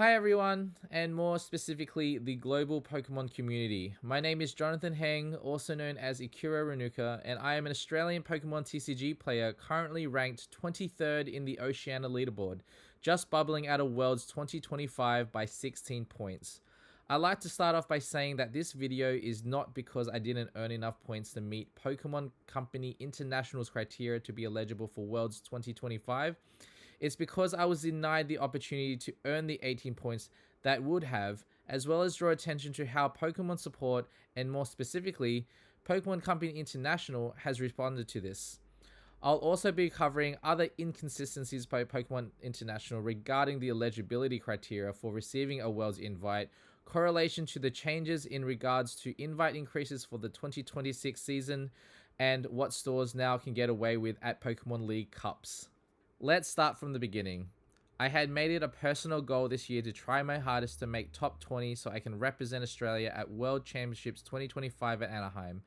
Hi everyone, and more specifically, the global Pokemon community. My name is Jonathan Heng, also known as IkuraRanuka, and I am an Australian Pokemon TCG player currently ranked 23rd in the Oceania leaderboard, just bubbling out of Worlds 2025 by 16 points. I'd like to start off by saying that this video is not because I didn't earn enough points to meet Pokemon Company International's criteria to be eligible for Worlds 2025. It's because I was denied the opportunity to earn the 18 points that would have, as well as draw attention to how Pokemon support, and more specifically, Pokemon Company International has responded to this. I'll also be covering other inconsistencies by Pokemon International regarding the eligibility criteria for receiving a Worlds invite, correlation to the changes in regards to invite increases for the 2026 season, and what stores now can get away with at Pokemon League Cups. Let's start from the beginning. I had made it a personal goal this year to try my hardest to make top 20 so I can represent Australia at World Championships 2025 at Anaheim.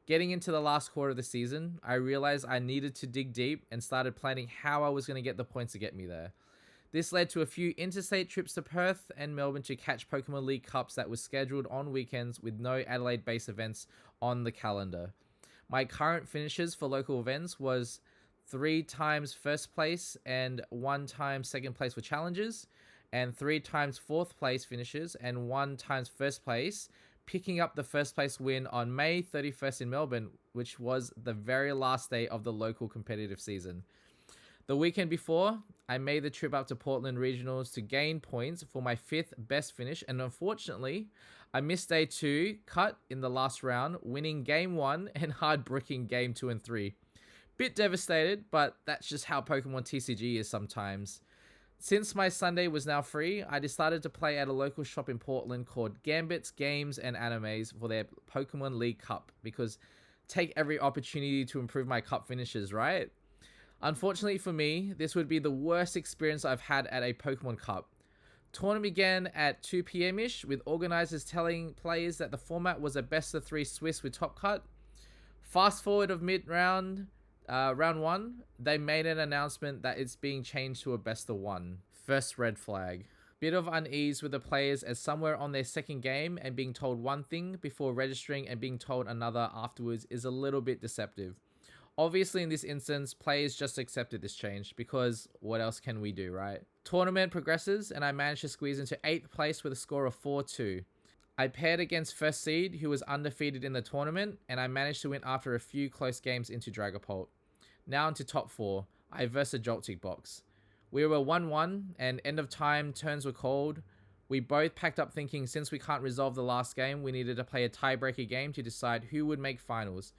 Getting into the last quarter of the season, I realized I needed to dig deep and started planning how I was going to get the points to get me there. This led to a few interstate trips to Perth and Melbourne to catch Pokemon League Cups that was scheduled on weekends with no Adelaide-based events on the calendar. My current finishes for local events was 3 times first place and 1 time second place for challenges, and 3 times fourth place finishes and 1 times first place, picking up the first place win on May 31st in Melbourne, which was the very last day of the local competitive season. The weekend before, I made the trip up to Portland Regionals to gain points for my 5th best finish, and unfortunately, I missed day 2 cut in the last round, winning game 1 and hard bricking game 2 and 3. Bit devastated, but that's just how Pokemon TCG is sometimes. Since my Sunday was now free, I decided to play at a local shop in Portland called Gambits Games and Animes for their Pokemon League Cup, because take every opportunity to improve my cup finishes, right? Unfortunately for me, this would be the worst experience I've had at a Pokemon Cup. Tournament began at 2 p.m-ish, with organizers telling players that the format was a best of 3 Swiss with top cut. Fast forward of mid-round, round 1, they made an announcement that it's being changed to a best of 1. First red flag. Bit of unease with the players as some were on their second game and being told one thing before registering and being told another afterwards is a little bit deceptive. Obviously in this instance, players just accepted this change because what else can we do, right? Tournament progresses and I managed to squeeze into 8th place with a score of 4-2. I paired against first seed who was undefeated in the tournament and I managed to win after a few close games into Dragapult. Now into top 4, I versed a Joltik box. We were 1-1 and end of time turns were called. We both packed up thinking since we can't resolve the last game, we needed to play a tiebreaker game to decide who would make finals.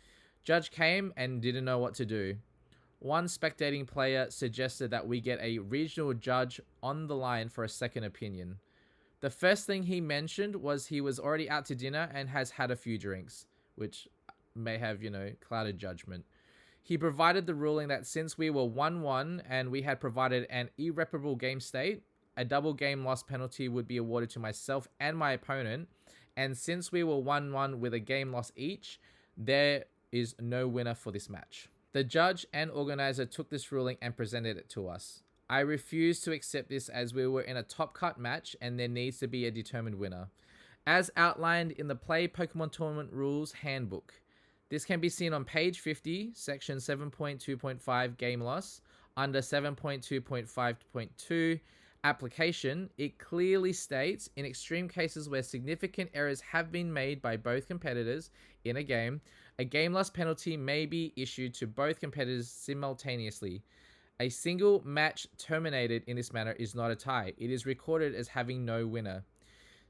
Judge came and didn't know what to do. One spectating player suggested that we get a regional judge on the line for a second opinion. The first thing he mentioned was he was already out to dinner and has had a few drinks, which may have, clouded judgment. He provided the ruling that since we were 1-1 and we had provided an irreparable game state, a double game loss penalty would be awarded to myself and my opponent, and since we were 1-1 with a game loss each, there is no winner for this match. The judge and organizer took this ruling and presented it to us. I refused to accept this as we were in a top cut match and there needs to be a determined winner, as outlined in the Play Pokemon Tournament Rules Handbook. This can be seen on page 50, section 7.2.5 game loss. Under 7.2.5.2 application, it clearly states in extreme cases where significant errors have been made by both competitors in a game loss penalty may be issued to both competitors simultaneously. A single match terminated in this manner is not a tie. It is recorded as having no winner.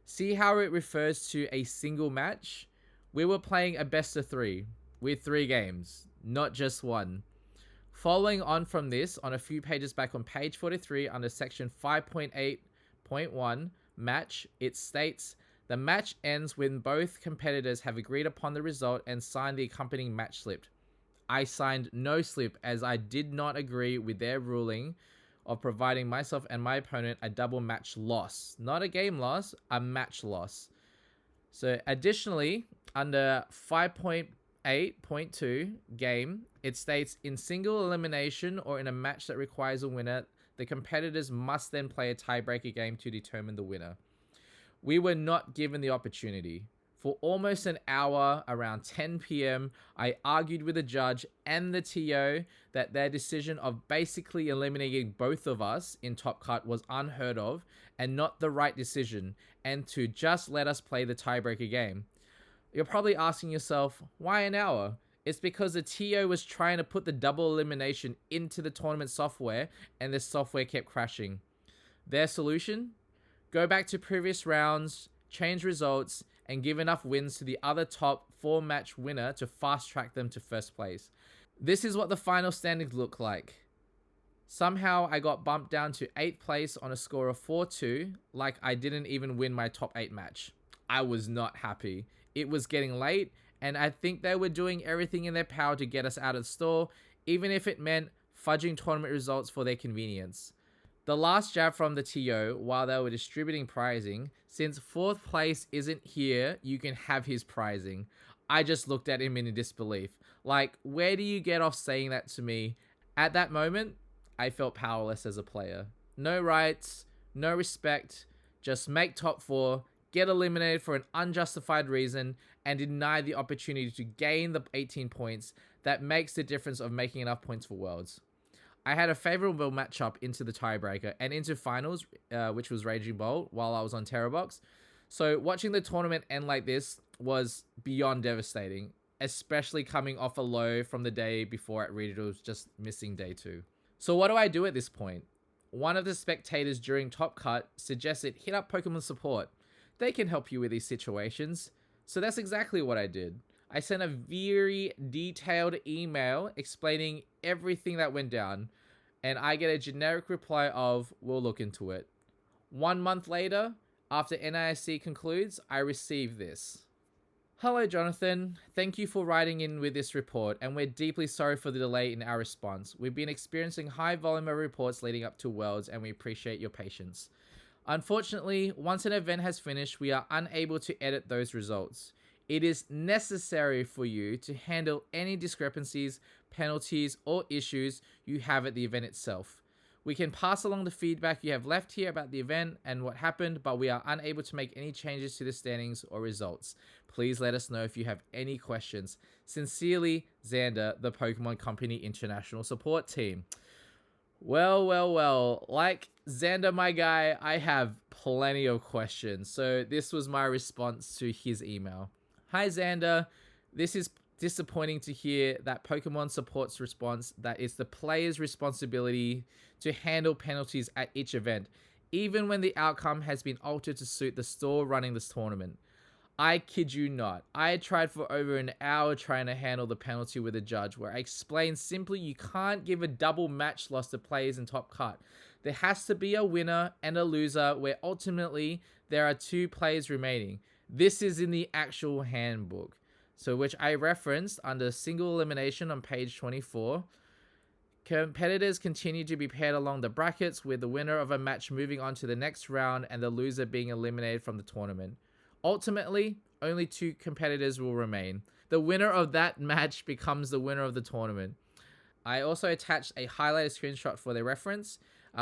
See how it refers to a single match? We were playing a best of 3 with 3 games, not just 1. Following on from this, on a few pages back on page 43 under section 5.8.1 match, it states, the match ends when both competitors have agreed upon the result and signed the accompanying match slip. I signed no slip as I did not agree with their ruling of providing myself and my opponent a double match loss. Not a game loss, a match loss. So additionally, under 5.8.2 game, it states in single elimination or in a match that requires a winner, the competitors must then play a tiebreaker game to determine the winner. We were not given the opportunity. For almost an hour, around 10 p.m., I argued with the judge and the TO that their decision of basically eliminating both of us in Top Cut was unheard of and not the right decision, and to just let us play the tiebreaker game. You're probably asking yourself, why an hour? It's because the TO was trying to put the double elimination into the tournament software, and the software kept crashing. Their solution? Go back to previous rounds, change results, and give enough wins to the other top 4-match winner to fast track them to first place. This is what the final standings look like. Somehow I got bumped down to 8th place on a score of 4-2, like I didn't even win my top 8 match. I was not happy. It was getting late, and I think they were doing everything in their power to get us out of the store, even if it meant fudging tournament results for their convenience. The last jab from the TO, while they were distributing prizing, since 4th place isn't here, you can have his prizing. I just looked at him in disbelief. Like, where do you get off saying that to me? At that moment, I felt powerless as a player. No rights, no respect, just make top 4, get eliminated for an unjustified reason, and deny the opportunity to gain the 18 points that makes the difference of making enough points for Worlds. I had a favorable matchup into the tiebreaker and into finals, which was Raging Bolt, while I was on Terrorbox. So watching the tournament end like this was beyond devastating, especially coming off a low from the day before at Regionals, just missing day 2. So what do I do at this point? One of the spectators during Top Cut suggested hit up Pokemon support. They can help you with these situations. So that's exactly what I did. I sent a very detailed email explaining everything that went down, and I get a generic reply of, we'll look into it. 1 month later, after NISC concludes, I receive this. Hello, Jonathan. Thank you for writing in with this report, and we're deeply sorry for the delay in our response. We've been experiencing high volume of reports leading up to Worlds, and we appreciate your patience. Unfortunately, once an event has finished, we are unable to edit those results. It is necessary for you to handle any discrepancies, penalties, or issues you have at the event itself. We can pass along the feedback you have left here about the event and what happened, but we are unable to make any changes to the standings or results. Please let us know if you have any questions. Sincerely, Xander, the Pokemon Company International Support Team. Well, like Xander, my guy, I have plenty of questions. So this was my response to his email. Hi, Xander. This is disappointing to hear that Pokemon support's response that it's the player's responsibility to handle penalties at each event, even when the outcome has been altered to suit the store running this tournament. I kid you not. I tried for over an hour trying to handle the penalty with a judge, where I explained simply you can't give a double match loss to players in Top Cut. There has to be a winner and a loser, where ultimately there are 2 players remaining. This is in the actual handbook, so which I referenced under single elimination on page 24. Competitors continue to be paired along the brackets, with the winner of a match moving on to the next round and the loser being eliminated from the tournament. Ultimately, only 2 competitors will remain. The winner of that match becomes the winner of the tournament. I also attached a highlighted screenshot for their reference,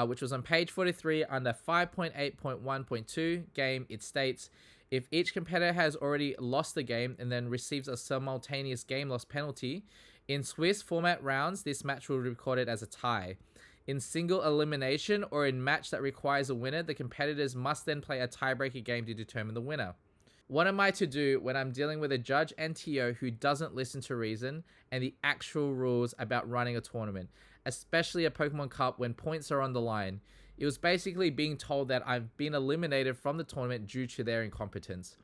which was on page 43 under 5.8.1.2 game. It states, if each competitor has already lost the game and then receives a simultaneous game loss penalty, in Swiss format rounds, this match will be recorded as a tie. In single elimination or in match that requires a winner, the competitors must then play a tiebreaker game to determine the winner. What am I to do when I'm dealing with a judge and TO who doesn't listen to reason and the actual rules about running a tournament, especially a Pokemon Cup when points are on the line? It was basically being told that I've been eliminated from the tournament due to their incompetence.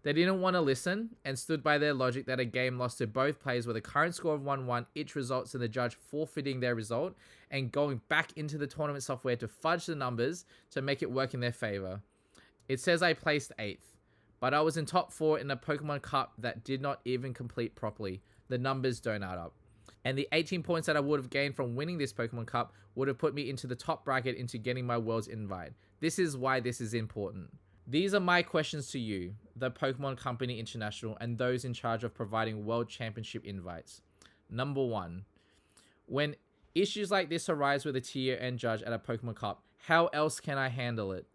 They didn't want to listen and stood by their logic that a game lost to both players with a current score of 1-1, each results in the judge forfeiting their result and going back into the tournament software to fudge the numbers to make it work in their favor. It says I placed 8th, but I was in top 4 in a Pokemon Cup that did not even complete properly. The numbers don't add up. And the 18 points that I would have gained from winning this Pokemon Cup would have put me into the top bracket into getting my World's invite. This is why this is important. These are my questions to you, the Pokemon Company International, and those in charge of providing World Championship invites. Number 1. When Issues like this arise with a tier and judge at a Pokemon Cup. How else can I handle it?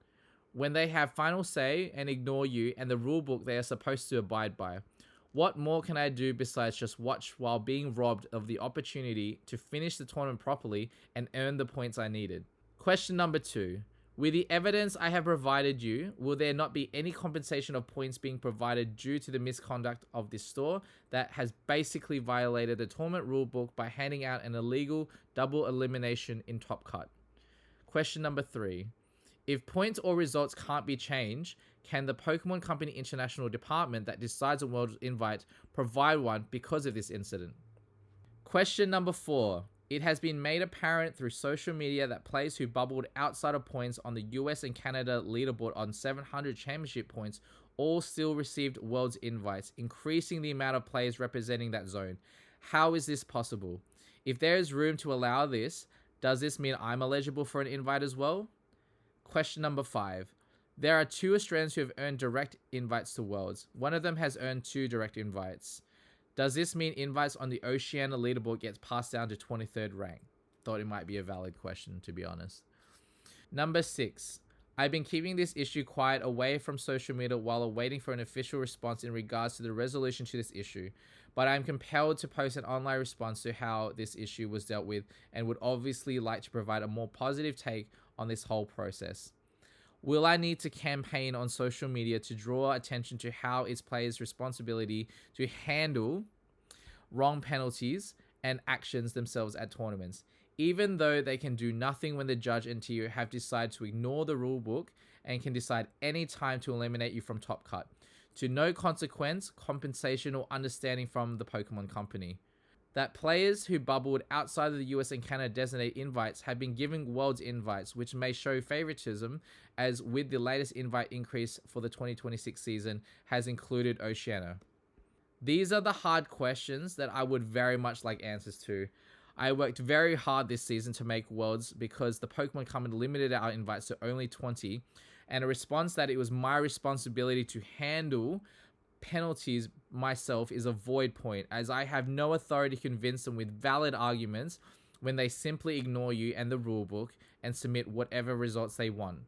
When they have final say and ignore you and the rulebook they are supposed to abide by. What more can I do besides just watch while being robbed of the opportunity to finish the tournament properly and earn the points I needed? Question number 2. With the evidence I have provided you, will there not be any compensation of points being provided due to the misconduct of this store that has basically violated the tournament rulebook by handing out an illegal double elimination in Top Cut? Question number 3. If points or results can't be changed, can the Pokemon Company International Department that decides on World Invite provide one because of this incident? Question number 4. It has been made apparent through social media that players who bubbled outside of points on the US and Canada leaderboard on 700 championship points all still received World's invites, increasing the amount of players representing that zone. How is this possible? If there is room to allow this, does this mean I'm eligible for an invite as well? Question number 5. There are 2 Australians who have earned direct invites to Worlds. One of them has earned 2 direct invites. Does this mean invites on the Oceania leaderboard gets passed down to 23rd rank? Thought it might be a valid question, to be honest. Number 6. I've been keeping this issue quiet away from social media while awaiting for an official response in regards to the resolution to this issue, but I'm compelled to post an online response to how this issue was dealt with and would obviously like to provide a more positive take on this whole process. Will I need to campaign on social media to draw attention to how it's players' responsibility to handle wrong penalties and actions themselves at tournaments, even though they can do nothing when the judge and TU have decided to ignore the rulebook and can decide any time to eliminate you from Top Cut, to no consequence, compensation, or understanding from the Pokemon Company? That players who bubbled outside of the US and Canada designated invites have been given World's invites, which may show favoritism, as with the latest invite increase for the 2026 season has included Oceania. These are the hard questions that I would very much like answers to. I worked very hard this season to make Worlds because the Pokemon Company limited our invites to only 20, and a response that it was my responsibility to handle penalties myself is a void point, as I have no authority to convince them with valid arguments when they simply ignore you and the rulebook and submit whatever results they want.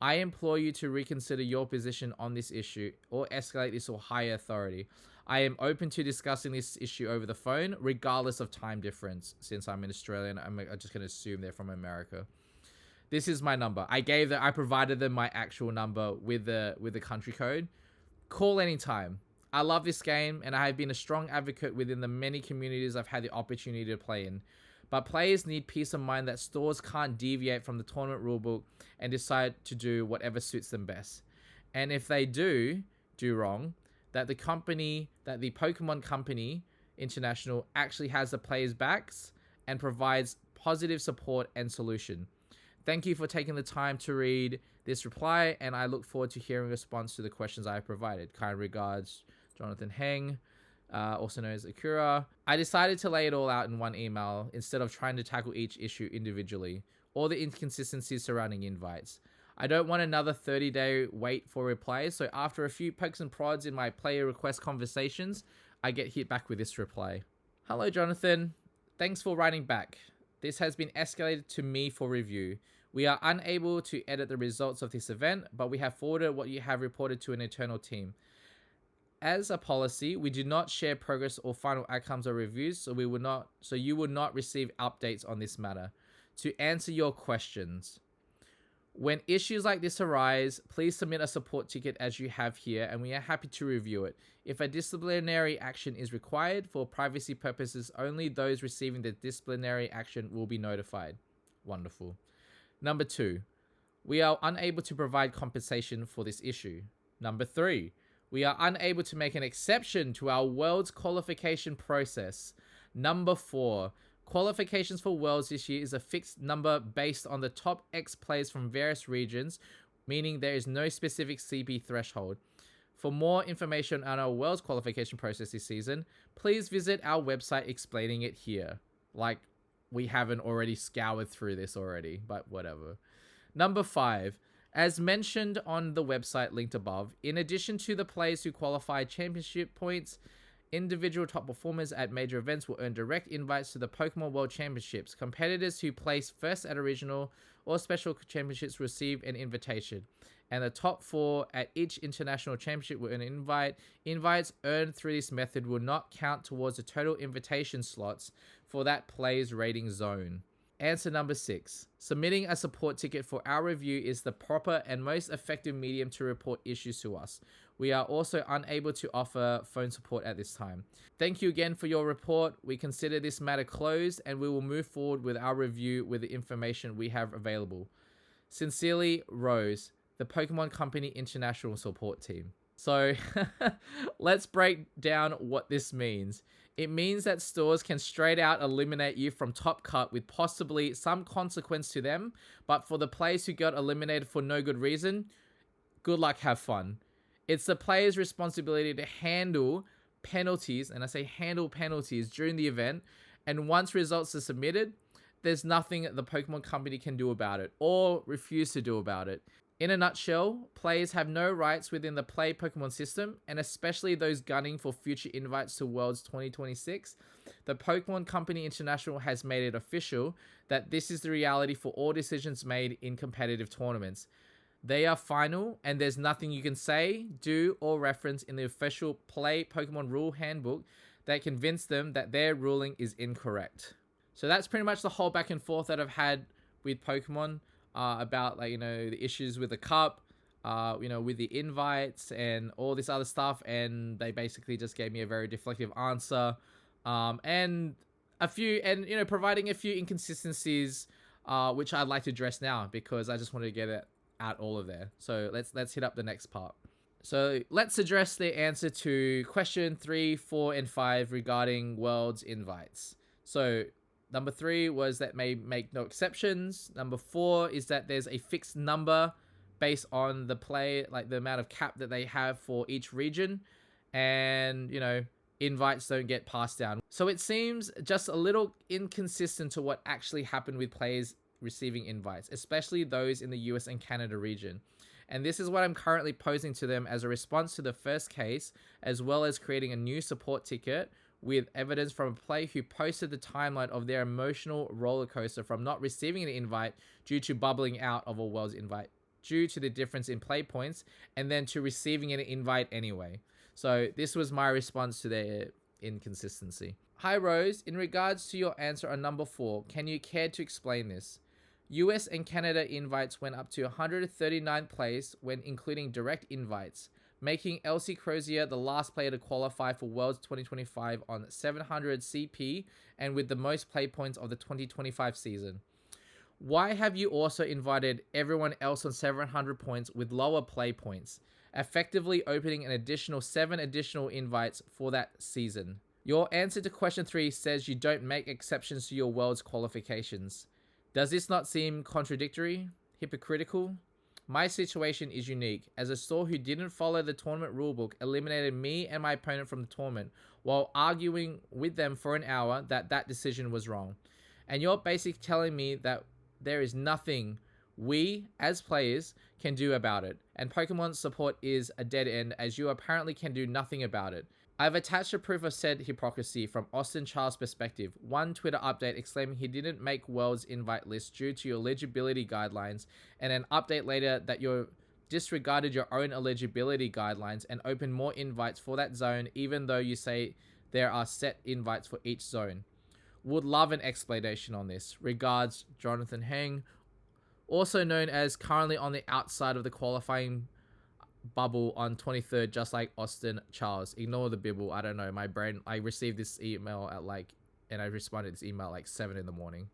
I implore you to reconsider your position on this issue or escalate this to higher authority. I am open to discussing this issue over the phone, regardless of time difference. Since I'm an Australian, I'm just going to assume they're from America. This is my number. I provided them my actual number with the country code. Call anytime. I love this game, and I have been a strong advocate within the many communities I've had the opportunity to play in. But players need peace of mind that stores can't deviate from the tournament rulebook and decide to do whatever suits them best. And if they do wrong, that the Pokemon Company International actually has the players' backs and provides positive support and solution. Thank you for taking the time to read this reply, and I look forward to hearing a response to the questions I have provided. Kind regards, Jonathan Heng, also known as Ikura. I decided to lay it all out in one email instead of trying to tackle each issue individually, or the inconsistencies surrounding invites. I don't want another 30-day wait for replies, so after a few pokes and prods in my player request conversations, I get hit back with this reply. Hello, Jonathan. Thanks for writing back. This has been escalated to me for review. We are unable to edit the results of this event, but we have forwarded what you have reported to an internal team. As a policy, we do not share progress or final outcomes or reviews, so you will not receive updates on this matter. To answer your questions, when issues like this arise, please submit a support ticket as you have here, and we are happy to review it. If a disciplinary action is required for privacy purposes, only those receiving the disciplinary action will be notified. Wonderful. Number 2, we are unable to provide compensation for this issue. Number 3, we are unable to make an exception to our Worlds qualification process. Number 4, qualifications for Worlds this year is a fixed number based on the top X players from various regions, meaning there is no specific CP threshold. For more information on our Worlds qualification process this season, please visit our website explaining it here. Like, we haven't already scoured through this already, but whatever. Number 5, as mentioned on the website linked above, in addition to the players who qualify championship points, Individual top performers at major events will earn direct invites to the Pokemon World Championships. Competitors who place first at a regional or special championships receive an invitation. And the top 4 at each international championship will earn an invite. Invites earned through this method will not count towards the total invitation slots for that player's rating zone. Answer number 6. Submitting a support ticket for our review is the proper and most effective medium to report issues to us. We are also unable to offer phone support at this time. Thank you again for your report. We consider this matter closed and we will move forward with our review with the information we have available. Sincerely, Rose, the Pokemon Company International Support Team. So let's break down what this means. It means that stores can straight out eliminate you from Top Cut with possibly some consequence to them, but for the players who got eliminated for no good reason, good luck, have fun. It's the player's responsibility to handle penalties, and I say handle penalties during the event, and once results are submitted, there's nothing the Pokemon Company can do about it, or refuse to do about it. In a nutshell, players have no rights within the Play Pokemon system, and especially those gunning for future invites to Worlds 2026. The Pokemon Company International has made it official that this is the reality for all decisions made in competitive tournaments. They are final, and there's nothing you can say, do, or reference in the official Play Pokemon Rule Handbook that convince them that their ruling is incorrect. So that's pretty much the whole back and forth that I've had with Pokemon. About the issues with the cup, with the invites and all this other stuff, and they basically just gave me a very deflective answer, and providing a few inconsistencies, which I'd like to address now because I just wanted to get it out all of there. So let's hit up the next part. So let's address the answer to question 3, 4, and 5 regarding Worlds invites. So number 3 was that may make no exceptions. Number 4 is that there's a fixed number based on the play, like the amount of cap that they have for each region. And, invites don't get passed down. So it seems just a little inconsistent to what actually happened with players receiving invites, especially those in the US and Canada region. And this is what I'm currently posing to them as a response to the first case, as well as creating a new support ticket with evidence from a player who posted the timeline of their emotional roller coaster from not receiving an invite due to bubbling out of a Worlds invite due to the difference in play points, and then to receiving an invite anyway. So this was my response to their inconsistency. Hi Rose, in regards to your answer on number 4, can you care to explain this? US and Canada invites went up to 139th place when including direct invites, making Elsie Crozier the last player to qualify for Worlds 2025 on 700 CP and with the most play points of the 2025 season. Why have you also invited everyone else on 700 points with lower play points, effectively opening an additional 7 additional invites for that season? Your answer to question 3 says you don't make exceptions to your Worlds qualifications. Does this not seem contradictory, hypocritical? My situation is unique, as a store who didn't follow the tournament rulebook eliminated me and my opponent from the tournament while arguing with them for an hour that decision was wrong. And you're basically telling me that there is nothing we, as players, can do about it, and Pokemon support is a dead end as you apparently can do nothing about it. I've attached a proof of said hypocrisy from Austin Charles' perspective. One Twitter update exclaiming he didn't make World's invite list due to your eligibility guidelines, and an update later that you disregarded your own eligibility guidelines and opened more invites for that zone even though you say there are set invites for each zone. Would love an explanation on this. Regards, Jonathan Heng, also known as currently on the outside of the qualifying bubble on 23rd, just like Austin Charles. Ignore the bibble. I don't know. My brain, I received this email and I responded to this email at 7 in the morning.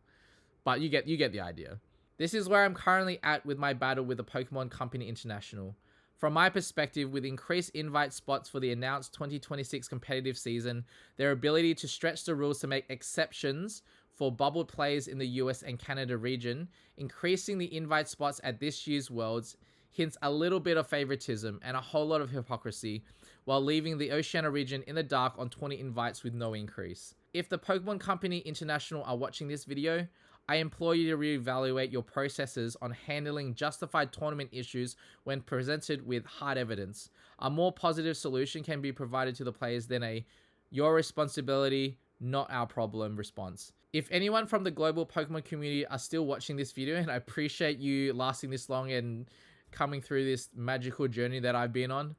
But you get the idea. This is where I'm currently at with my battle with the Pokemon Company International. From my perspective, with increased invite spots for the announced 2026 competitive season, their ability to stretch the rules to make exceptions for bubbled players in the US and Canada region, increasing the invite spots at this year's Worlds, hints a little bit of favoritism and a whole lot of hypocrisy, while leaving the Oceania region in the dark on 20 invites with no increase. If the Pokemon Company International are watching this video, I implore you to reevaluate your processes on handling justified tournament issues when presented with hard evidence. A more positive solution can be provided to the players than a your responsibility, not our problem response. If anyone from the global Pokemon community are still watching this video, and I appreciate you lasting this long and coming through this magical journey that I've been on,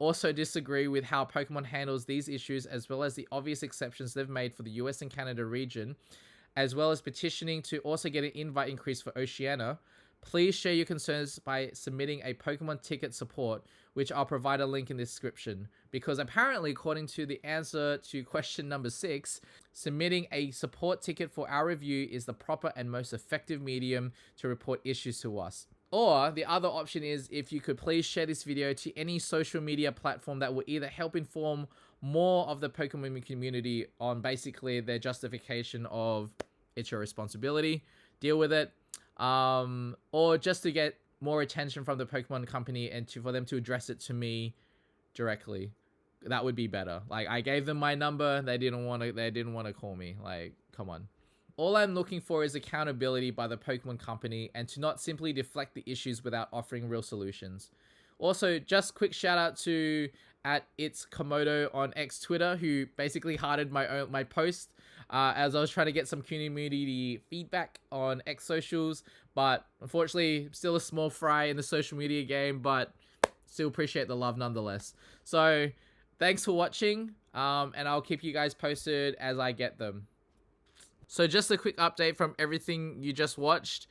also disagree with how Pokemon handles these issues, as well as the obvious exceptions they've made for the US and Canada region, as well as petitioning to also get an invite increase for Oceania, please share your concerns by submitting a Pokemon ticket support, which I'll provide a link in the description. Because apparently, according to the answer to question number 6, submitting a support ticket for our review is the proper and most effective medium to report issues to us. Or the other option is if you could please share this video to any social media platform that will either help inform more of the Pokemon community on basically their justification of it's your responsibility, deal with it, or just to get more attention from the Pokemon company and for them to address it to me directly. That would be better. Like, I gave them my number, they didn't want to call me. Like, come on. All I'm looking for is accountability by the Pokemon company and to not simply deflect the issues without offering real solutions. Also, just quick shout out to @itskomodo on X Twitter, who basically hearted my post as I was trying to get some community feedback on X socials, but unfortunately still a small fry in the social media game, but still appreciate the love nonetheless. So thanks for watching, and I'll keep you guys posted as I get them. So just a quick update from everything you just watched.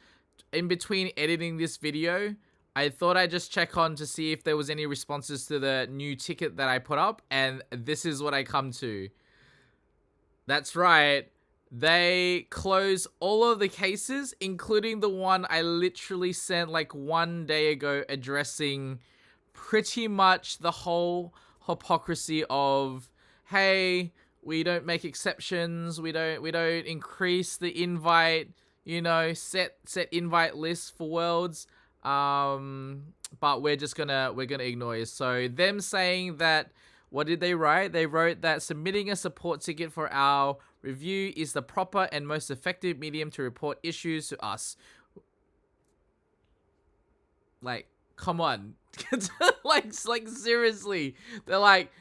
In between editing this video, I thought I'd just check on to see if there was any responses to the new ticket that I put up, and this is what I come to. That's right. They closed all of the cases, including the one I literally sent like 1 day ago, addressing pretty much the whole hypocrisy of, hey, we don't make exceptions, we don't increase the invite, you know, set invite lists for worlds, but we're gonna ignore it. So them saying that, what did they write? They wrote that submitting a support ticket for our review is the proper and most effective medium to report issues to us. Like, come on. like seriously. They're like,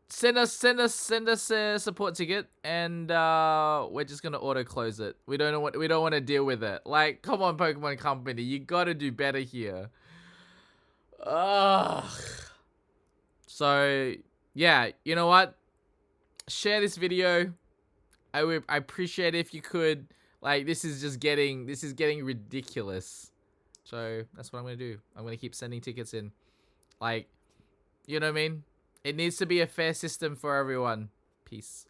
send us a support ticket, and we're just gonna auto close it. We don't want to deal with it. Like, come on, Pokemon Company, you gotta do better here. Ugh. So yeah, you know what? Share this video. I appreciate it if you could. Like, this is getting ridiculous. So that's what I'm gonna do. I'm gonna keep sending tickets in. Like, you know what I mean? It needs to be a fair system for everyone. Peace.